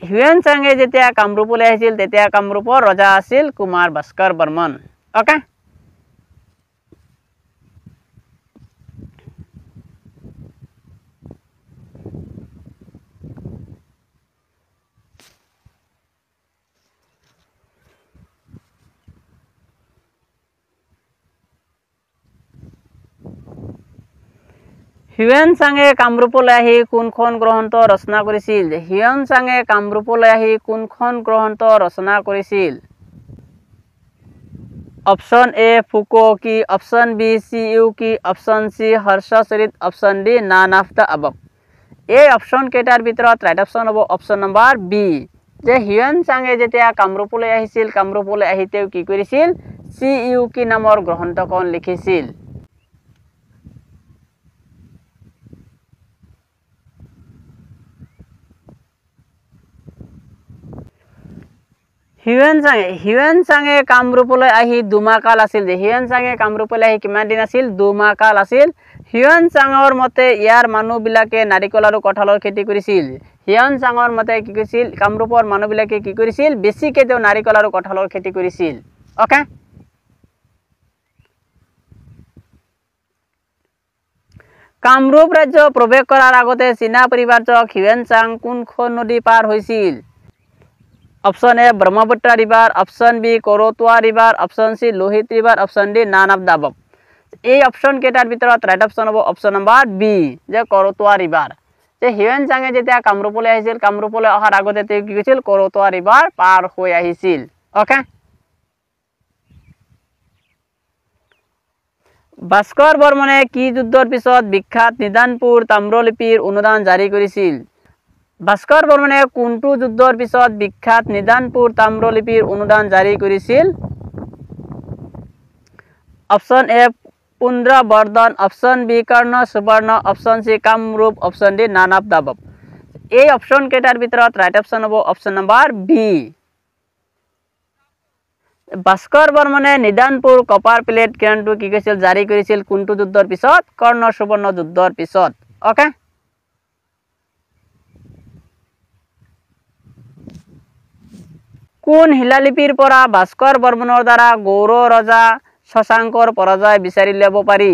হিউয়েন চাঙে যেতিয়া কামৰূপলৈ আহিছিল তেতিয়া কামৰূপৰ ৰজা আছিল কুমাৰ ভাস্কৰ বৰ্মন। ওকে, হিউয়েন চাঙে কামৰূপলৈ আহি কোনখন গ্ৰন্থ ৰচনা কৰিছিল? হিউয়েন চাঙে কামৰূপলৈ আহি কোনখন গ্ৰন্থ ৰচনা কৰিছিল? Option A Fokuoki, option B Siyuki, option C Harshacharita, option D none of the above. এই অপশ্যন কেইটাৰ ভিতৰত ৰাইট অপশ্যন হ'ব অপশ্যন নম্বৰ বি যে হিউয়েন চাঙে যেতিয়া কামৰূপলৈ আহিছিল কামৰূপলৈ আহি তেওঁ কি কৰিছিল চিউকি নামৰ গ্ৰন্থখন লিখিছিল। হিউয়েন চাঙে কামৰূপলৈ আহি দুমাহকাল আছিল। যে হিউয়েন চাঙে কামৰূপলৈ আহি কিমান দিন আছিল? দুমাহকাল আছিল। হিউয়েন চাঙৰ মতে ইয়াৰ মানুহবিলাকে নাৰিকল আৰু কঁঠালৰ খেতি কৰিছিল। হিউয়েন চাঙৰ মতে কি কৰিছিল কামৰূপৰ মানুহবিলাকে কি কৰিছিল বেছিকৈ তেওঁ নাৰিকল আৰু কঁঠালৰ খেতি কৰিছিল। অ'কে, কামৰূপ ৰাজ্য প্ৰৱেশ কৰাৰ আগতে চীনা পৰিব্ৰাজক হিউয়েন চাং কোনখন নদী পাৰ হৈছিল? Option A Brahmaputra river, option B Karatoya river, option C Lohit river, option D none of the above. এই অপশ্যন কেইটাৰ ভিতৰত ৰাইট অপশ্যন হ'ব অপশ্যন নম্বৰ বি যে কৰতোৱা ৰিভাৰ। যে হিউয়েন চাঙে যেতিয়া কামৰূপলৈ আহিছিল কামৰূপলৈ অহাৰ আগতে তেওঁ কি কৰিছিল কৰতোৱা ৰিভাৰ পাৰ হৈ আহিছিল। অ'কে, ভাস্কৰ বৰ্মনে কি যুদ্ধৰ পিছত বিখ্যাত নিদানপুৰ তাম্ৰলিপিৰ অনুদান জাৰি কৰিছিল? ভাস্কৰ বৰ্মনে কোনটো যুদ্ধৰ পিছত বিখ্যাত নিদানপুৰ তাম্ৰলিপিৰ অনুদান জাৰি কৰিছিল? Option A Pundravardhan, option B Karna Suvarna, option C Kamrup, option D none of the above. এই অপশ্যন কেইটাৰ ভিতৰত ৰাইট অপশ্যন হ'ব অপশ্যন নম্বৰ বি। ভাস্কৰ বৰ্মনে নিদানপুৰ কপাৰ প্লেট গ্ৰন্থটো কি কৰিছিল জাৰি কৰিছিল কোনটো যুদ্ধৰ পিছত? কৰ্ণ সুবৰ্ণ যুদ্ধৰ পিছত। অ'কে, কোন শিলালিপিৰ পৰা ভাস্কৰ বৰ্মনৰ দ্বাৰা গৌড় ৰজা শশাংকৰ পৰাজয় বিচাৰি ল'ব পাৰি?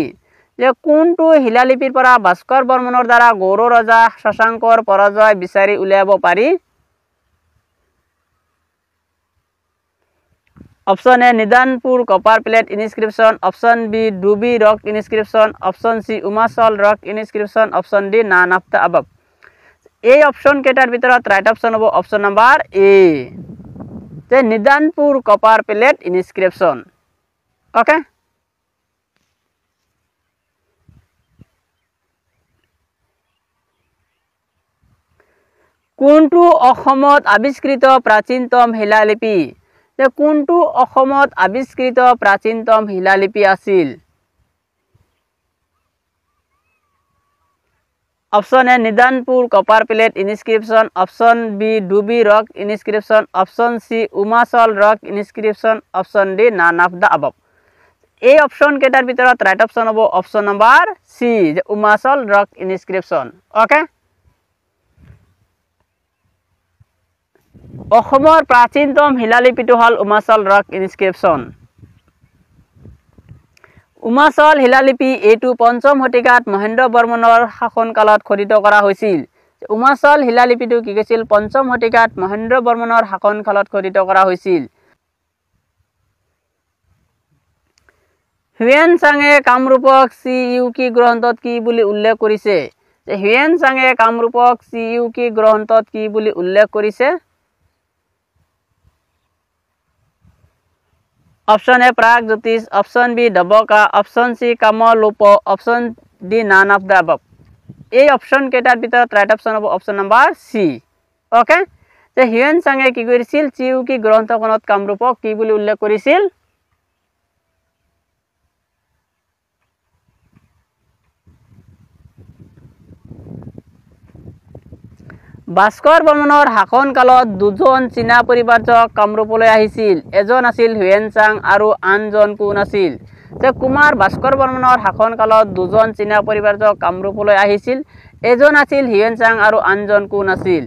যে কোনটো শিলালিপিৰ পৰা ভাস্কৰ বৰ্মনৰ দ্বাৰা গৌড় ৰজা শশাংকৰ পৰাজয় বিচাৰি উলিয়াব পাৰি? Option A Nidanpur copper plate inscription, option B Dubi rock inscription, option C Umachal rock inscription, option D none of the above. এই অপশ্যন কেইটাৰ ভিতৰত ৰাইট অপশ্যন হ'ব অপশ্যন নম্বৰ এ যে Nidanpur copper plate inscription. Okay, কোনটো অসমত আৱিষ্কৃত প্ৰাচীনতম শিলালিপি? যে কোনটো অসমত আৱিষ্কৃত প্ৰাচীনতম শিলালিপি আছিল? Option A Nidanpur copper plate inscription, option B Dubi rock inscription, option C Umachal rock inscription, option D none of the above. এই অপশ্যন কেইটাৰ ভিতৰত ৰাইট অপশ্যন হ'ব অপশ্যন নম্বৰ চি যে উমাচল ৰক ইনস্ক্ৰিপশ্যন। অ'কে, অসমৰ প্ৰাচীনতম শিলালিপিটো হ'ল উমাচল ৰক ইনস্ক্ৰিপশ্যন। উমাচল শিলালিপি এইটো ৫ম শতিকাত মহেন্দ্ৰ বৰ্মনৰ শাসনকালত খোদিত কৰা হৈছিল। উমাচল শিলালিপিটো কি কৈছিল ৫ম শতিকাত মহেন্দ্ৰ বৰ্মনৰ শাসনকালত খোদিত কৰা হৈছিল। হুয়েন চাঙে কামৰূপক চিইউকি গ্ৰন্থত কি বুলি উল্লেখ কৰিছে যে হুয়েন চাঙে কামৰূপক চিইউকি গ্ৰন্থত কি বুলি উল্লেখ কৰিছে option A Pragjyotish option B Dabaka option C Kamrup option D none of the above এই অপশন কেইটাৰ ভিতৰত ৰাইট অপশন হ'ব অপশন নাম্বাৰ সি ওকে যে হুয়েন চাঙে কি কৰিছিল চিইউকি গ্ৰন্থখনত কামৰূপক কি বুলি উল্লেখ কৰিছিল ভাস্কৰ বৰ্মনৰ শাসন কালত দুজন চীনা পৰিব্ৰাজক কামৰূপলৈ আহিছিল এজন আছিল হুয়েন চাং আৰু আনজন কোন আছিল যে কুমাৰ ভাস্কৰ বৰ্মনৰ শাসন কালত দুজন চীনা পৰিব্ৰাজক কামৰূপলৈ আহিছিল এজন আছিল হুয়েন চাং আৰু আনজন কোন আছিল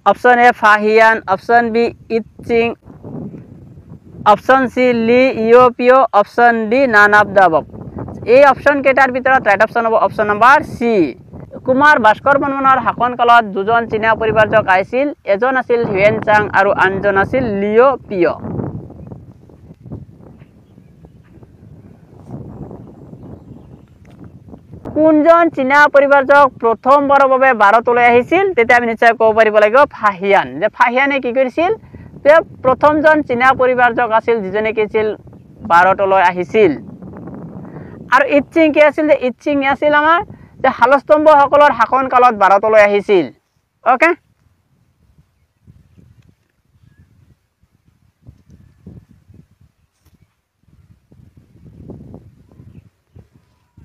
option A Fahien option B Itsing option C Li Yopio option D none of the above এই অপশন কেইটাৰ ভিতৰত ৰাইট অপশন হ'ব option number C Kumar Bhaskar বৰ্মনৰ শাসন কালত দুজন চীনা পৰিব্ৰাজক আহিছিল এজন আছিল হুয়েন চাং আৰু আনজন আছিল লিঅ' পিঅ কোনজন চীনা পৰিব্ৰাজক প্ৰথমবাৰৰ বাবে ভাৰতলৈ আহিছিল তেতিয়া আমি নিশ্চয় ক'ব পাৰিব লাগিব ফাহিয়ান যে ফাহিয়ানে কি কৰিছিল যে প্ৰথমজন চীনা পৰিব্ৰাজক আছিল যিজনে কি আছিল ভাৰতলৈ আহিছিল আৰু ইচিং কি আছিল যে ইচিং আছিল আমাৰ যে শালস্তম্ভসকলৰ শাসন কালত ভাৰতলৈ আহিছিল okay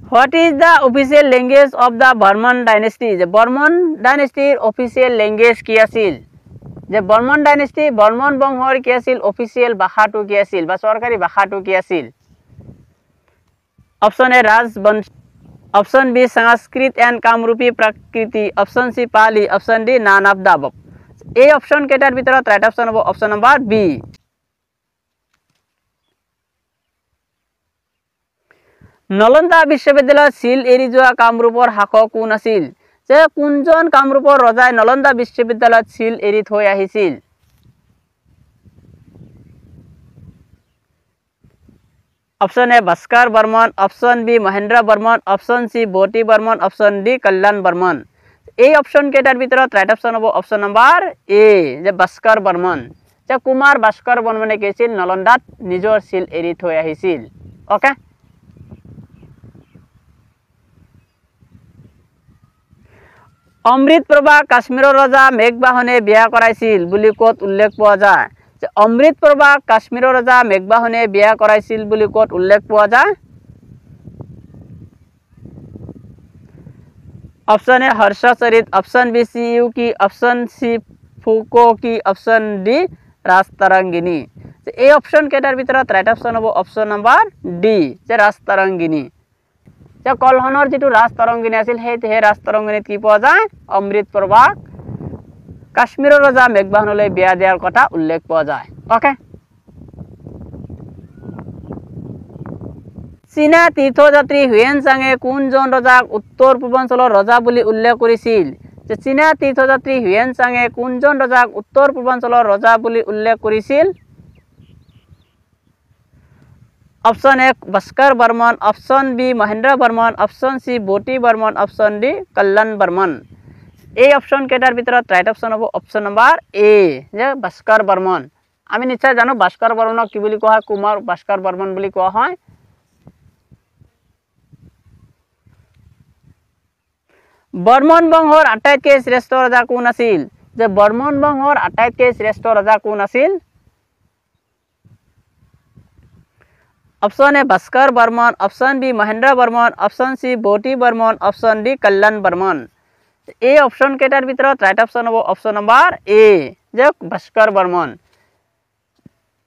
What is the official language of the Burman dynasty? যে বৰ্মন ডাইনেষ্টিৰ অফিচিয়েল লেংগুৱেজ কি আছিল যে বৰ্মন ডাইনেষ্টি বৰ্মন বংশৰ কি আছিল অফিচিয়েল ভাষাটো কি আছিল বা চৰকাৰী ভাষাটো কি আছিল অপশন এ ৰাজবংশ option B Sanskrit and Kamrupi Prakrit option C Pali option D none of the above এই অপশন কেইটাৰ ভিতৰত ৰাইট অপশন হ'ব অপশন নাম্বাৰ বি নলন্দা বিশ্ববিদ্যালয়ত চিল এৰি যোৱা কামৰূপৰ শাসক কোন আছিল যে কোনজন কামৰূপৰ ৰজাই নলন্দা বিশ্ববিদ্যালয়ত চিল এৰি থৈ আহিছিল option A Bhaskar Varman option B Mahendra Varman option C Bhuti Varman option D Kalyan Varman এই অপশন কেইটাৰ ভিতৰত ৰাইট অপশন হ'ব অপশন নাম্বাৰ এ যে ভাস্কৰ বৰ্মন যে কুমাৰ ভাস্কৰ বৰ্মনে কি আছিল নলন্দাত নিজৰ চিল এৰি থৈ আহিছিল ওকে অমৃতপ্ৰভা কাশ্মীৰৰ ৰজা মেঘবাহনে বিয়া কৰাইছিল বুলি ক'ত উল্লেখ পোৱা যায় যে অমৃতপ্ৰভা কাশ্মীৰৰ ৰজা মেঘবাহনে বিয়া কৰাইছিল বুলি ক'ত উল্লেখ পোৱা যায় option A Harshacharita option B Siyuki option C Fokuoki option D Rajatarangini এই অপশন কেইটাৰ ভিতৰত ৰাইট অপশন হ'ব অপশন নাম্বাৰ ডি যে ৰাজতৰংগিনী যে কলহনৰ যেটো ৰাজতৰংগিনী আছিল সেই ৰাজতৰংগিনীত কি পোৱা যায় অমৃতপ্ৰভাক কাশ্মীৰৰ ৰজা মেঘবাহনলৈ বিয়া দিয়াৰ কথা উল্লেখ পোৱা যায় ওকে চীনা তীৰ্থযাত্ৰী হুয়েন চাঙে কোনজন ৰজাক উত্তৰ পূৰ্বাঞ্চলৰ ৰজা বুলি উল্লেখ কৰিছিল যে চীনা তীৰ্থযাত্ৰী হুয়েন চাঙে কোনজন ৰজাক উত্তৰ পূৰ্বাঞ্চলৰ ৰজা বুলি উল্লেখ কৰিছিল option A Bhaskar Varman option B Mahendra Varman option C Bhuti Varman option D Kalyan Varman এই অপশন কেইটাৰ ভিতৰত ৰাইট অপশন হ'ব অপশন নাম্বাৰ এ যে ভাস্কৰ বৰ্মন আমি নিশ্চয় জানো ভাস্কৰ বৰ্মনক কি বুলি কোৱা হয় কুমাৰ ভাস্কৰ বৰ্মন বুলি কোৱা হয় বৰ্মন বংশৰ আটাইতকৈ শ্ৰেষ্ঠ ৰজা কোন আছিল যে বৰ্মন বংশৰ আটাইতকৈ শ্ৰেষ্ঠ ৰজা কোন আছিল option A Bhaskar Varman option B Mahendra Varman option C Bhuti Varman option D Kalyan Varman এই অপশন কেইটাৰ ভিতৰত ৰাইট অপশন হ'ব অপশন নাম্বাৰ এ যে ভাস্কৰ বৰ্মন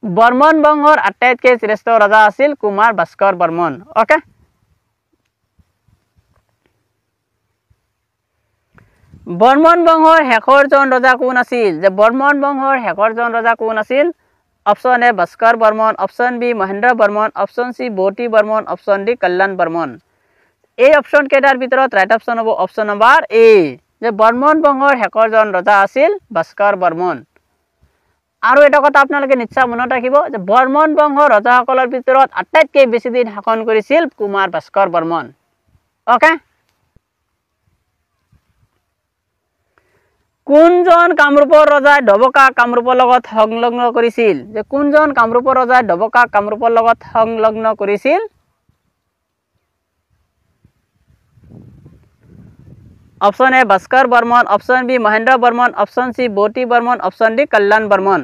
বৰ্মন বংশৰ আটাইতকৈ শ্ৰেষ্ঠ ৰজা আছিল কুমাৰ ভাস্কৰ বৰ্মন ওকে বৰ্মন বংশৰ শেষৰজন ৰজা কোন আছিল যে বৰ্মন বংশৰ শেষৰজন ৰজা কোন আছিল option A Bhaskar Varman option B Mahendra Varman option C Bhuti Varman option D Kalyan Varman এই অপশন কেইটাৰ ভিতৰত ৰাইট অপশন হ'ব অপশন নাম্বাৰ এ যে বৰ্মন বংশৰ শেষৰজন ৰজা আছিল ভাস্কৰ বৰ্মন আৰু এটা কথা আপোনালোকে নিশ্চয় মনত ৰাখিব যে বৰ্মন বংশৰ ৰজাসকলৰ ভিতৰত আটাইতকৈ বেছি দিন শাসন কৰিছিল কুমাৰ ভাস্কৰ বৰ্মন। ওকে, কোনজন কামৰূপৰ ৰজাই ডবকা কামৰূপৰ লগত সংলগ্ন কৰিছিল? যে কোনজন কামৰূপৰ ৰজাই ডবকা কামৰূপৰ লগত সংলগ্ন কৰিছিল? Option A Bhaskar Varman, option B Mahendra Varman, option C Bhuti Varman, option D Kalyan Varman.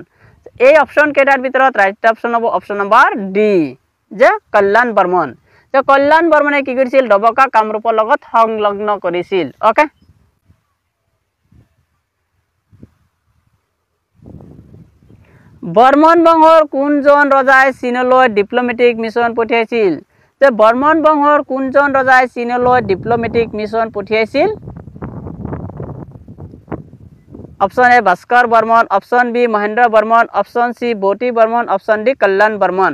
এই অপশন কেইটাৰ ভিতৰত ৰাইট অপশন হ'ব অপশন নম্বৰ ডি, যে কল্যাণ বৰ্মন। যে কল্যাণ বৰ্মনে কি কৰিছিল? ডবকা কামৰূপৰ লগত সংলগ্ন কৰিছিল। ওকে, বৰ্মন বংশৰ কোনজন ৰজাই চীনলৈ ডিপ্ল'মেটিক মিছন পঠিয়াইছিল? যে বৰ্মন বংশৰ কোনজন ৰজাই চীনলৈ ডিপ্ল'মেটিক মিছন পঠিয়াইছিল? Option A Bhaskar Varman, option B Mahendra Varman, option C Bhuti Varman, option D Kalyan Varman.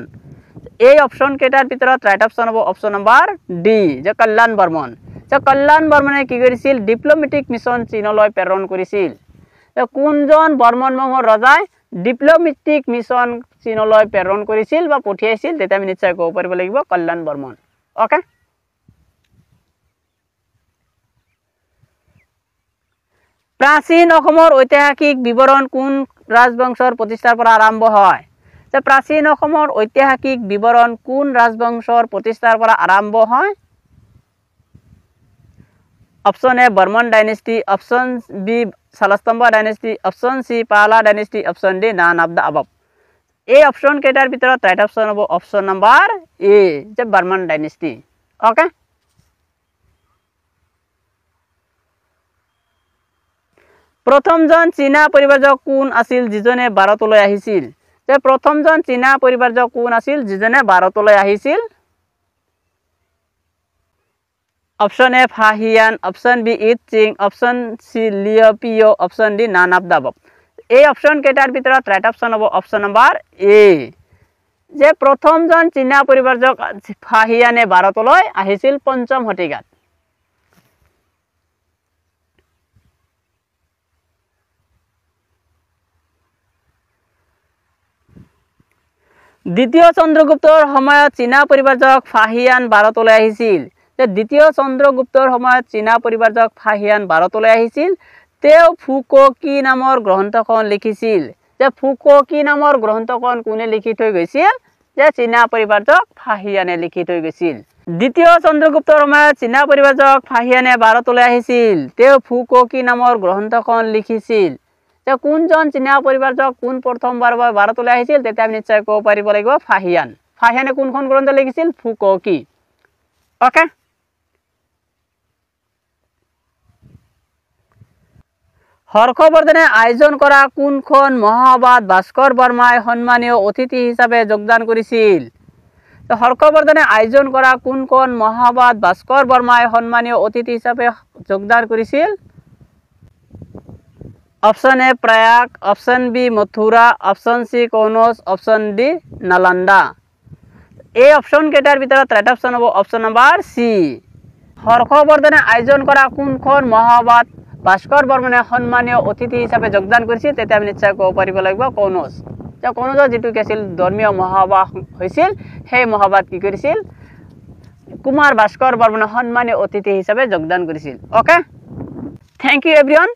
এই অপশন কেইটাৰ ভিতৰত ৰাইট অপশন হ'ব অপশন নম্বৰ ডি, যে কল্যাণ বৰ্মন। যে কল্যাণ বৰ্মনে কি কৰিছিল? ডিপ্ল'মেটিক মিছন চীনলৈ প্ৰেৰণ কৰিছিল। কোনজন বৰ্মন বংশৰ ৰজাই ডিপ্ল'মেটিক মিছন চীনলৈ প্ৰেৰণ কৰিছিল বা পঠিয়াইছিল? তেতিয়া আমি নিশ্চয় ক'ব পাৰিব লাগিব কল্যাণ বৰ্মন। ওকে, প্ৰাচীন অসমৰ ঐতিহাসিক বিৱৰণ কোন ৰাজবংশৰ প্ৰতিষ্ঠাৰ পৰা আৰম্ভ হয়? যে প্ৰাচীন অসমৰ ঐতিহাসিক বিৱৰণ কোন ৰাজবংশৰ প্ৰতিষ্ঠাৰ পৰা আৰম্ভ হয়? Option A Varman dynasty, option B Salastambha dynasty, option C Pala dynasty, option D none of the above. এই অপশন কেইটাৰ ভিতৰত ৰাইট অপশন হ'ব অপশন নম্বৰ এ, যে বৰ্মন ডাইনেষ্টি। ওকে, প্ৰথমজন চীনা পৰিব্ৰাজক কোন আছিল যিজনে ভাৰতলৈ আহিছিল? যে প্ৰথমজন চীনা পৰিব্ৰাজক কোন আছিল যিজনে ভাৰতলৈ আহিছিল? Option A Fahien, option B Itsing, option C Liopio', option D none of the above. এই অপশন কেইটাৰ ভিতৰত ৰাইট অপশন হ'ব অপশন নম্বৰ এ, যে প্ৰথমজন চীনা পৰিব্ৰাজক ফাহিয়ানে ভাৰতলৈ আহিছিল ৫ম শতিকাত। দ্বিতীয় চন্দ্ৰগুপ্তৰ সময়ত চীনা পৰিব্ৰাজক ফাহিয়ান ভাৰতলৈ আহিছিল। যে দ্বিতীয় চন্দ্ৰগুপ্তৰ সময়ত চীনা পৰিব্ৰাজক ফাহিয়ান ভাৰতলৈ আহিছিল। তেওঁ ফুক'কি নামৰ গ্ৰন্থখন লিখিছিল। যে ফুক'কি নামৰ গ্ৰন্থখন কোনে লিখি থৈ গৈছিল? যে চীনা পৰিব্ৰাজক ফাহিয়ানে লিখি থৈ গৈছিল। দ্বিতীয় চন্দ্ৰগুপ্তৰ সময়ত চীনা পৰিব্ৰাজক ফাহিয়ানে ভাৰতলৈ আহিছিল। তেওঁ ফুক'কি নামৰ গ্ৰন্থখন লিখিছিল। যে কোনজন চীনা পৰিব্ৰাজক কোন প্ৰথমবাৰ ভাৰতলৈ আহিছিল? তেতিয়া আমি নিশ্চয় ক'ব পাৰিব লাগিব ফাহিয়ান। ফাহিয়ানে কোনখন গ্ৰন্থ লিখিছিল? ফুক'কি। ওকে, হৰ্ষবৰ্ধনে আয়োজন কৰা কোনখন মহাসভাত ভাস্কৰ বৰ্মাই সন্মানীয় অতিথি হিচাপে যোগদান কৰিছিল? হৰ্ষবৰ্ধনে আয়োজন কৰা কোনখন মহাসভাত ভাস্কৰ বৰ্মাই সন্মানীয় অতিথি হিচাপে যোগদান কৰিছিল? Option A Prayag, option B Mathura, option C Kannauj, option D Nalanda. এই অপশন কেইটাৰ ভিতৰত ৰাইট অপশন হ'ব অপশন নম্বৰ সি। হৰ্ষবৰ্ধনে আয়োজন কৰা কোনখন মহাসভাত ভাস্কৰ বৰ্মনে সন্মানীয় অতিথি হিচাপে যোগদান কৰিছিল? তেতিয়া আমি নিশ্চয় ক'ব পাৰিব লাগিব কনৌজ। যে কনৌজত যিটো কি আছিল ধৰ্মীয় মহাসভা হৈছিল, সেই মহাসভাত কি কৰিছিল? কুমাৰ ভাস্কৰ বৰ্মনে সন্মানীয় অতিথি হিচাপে যোগদান কৰিছিল। Okay, thank you everyone.